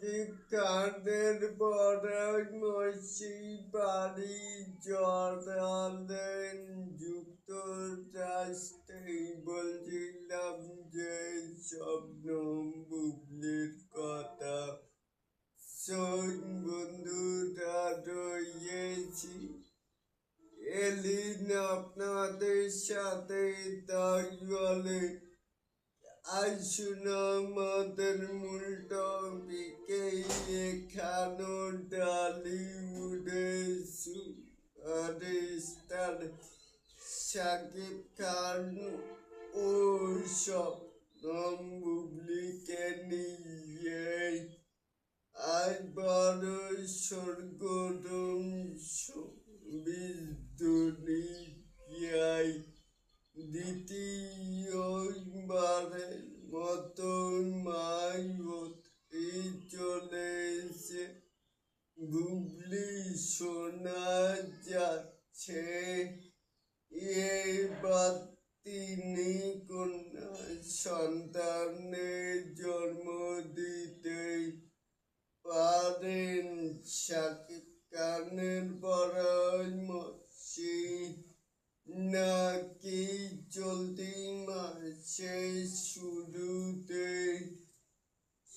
শাকিব খানের পরামর্শী বাড়ি জড়ালেন যুক্তরাষ্ট্রে। বলছিলাম যে স্বপ্ন বুবলির কথা, বন্ধুরা রয়েছি এলিন আপনাদের সাথে। তাই বলে আসুন আমাদের মূল টপিকে। এখানো টলিউডের সুপারস্টার শাকিব খান ও স্বপ্নম বুবলিকে নিয়ে আজ বড় সরগরম শোবিজ দুনিয়ায় দ্বিতীয়বারের মতো মাই হতে চলেছে বুবলি। শোনা যাচ্ছে এবার তিনি কন্যা সন্তানের জন্ম দিতে পারেন। শাকিব খানের পরামর্শে নাকি চলতি মাসের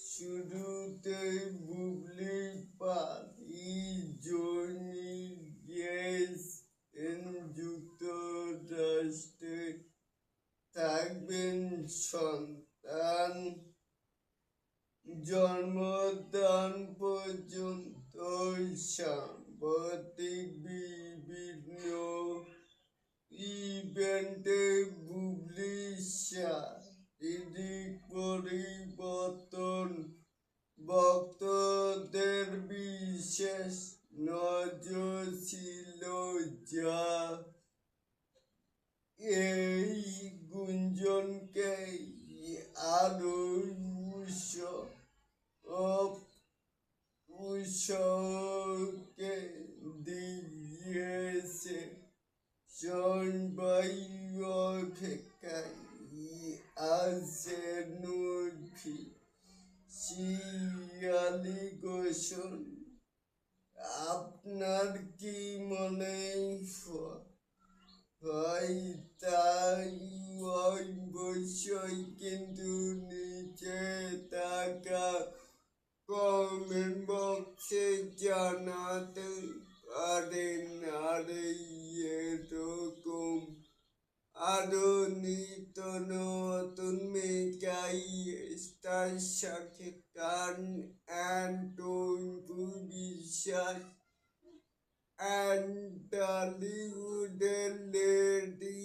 শুরুতে বুবলি পাড়ি জমিয়েছেন যুক্তরাষ্ট্রে। থাকবেন সন্তান জন্মদান পর্যন্ত। সাম্প্রতিক বিভিন্ন ইভেন্টে বুবলি শারীরিক পরিবর্তন ভক্তদের বিশেষ নজর ছিল, যা এই গুঞ্জনকে আরো উৎসকে দিয়েছে। সবাই অপেক্ষায় আছে শিয়ালি ঘোষণ। আপনার কি মনে হয় তাই অবশ্যই কিন্তু নিচে থাকা কমেন্ট বক্সে জানাতে পারেন। আর এরকম আরো নিত্য নতুন মেগাই স্টার শাকিব খান অ্যান্ড টুইঙ্কু বিশ্বাস and Tollywood'er lady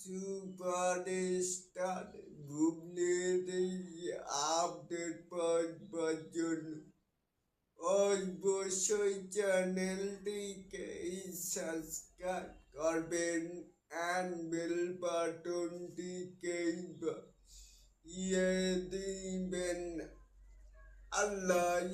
superstar বুবলির আপডেট পাওয়ার জন্য অবশ্যই চ্যানেলটিকে সাবস্ক্রাইব করবেন and বেল বাটনটিকে দিবেন। আল্লাহ।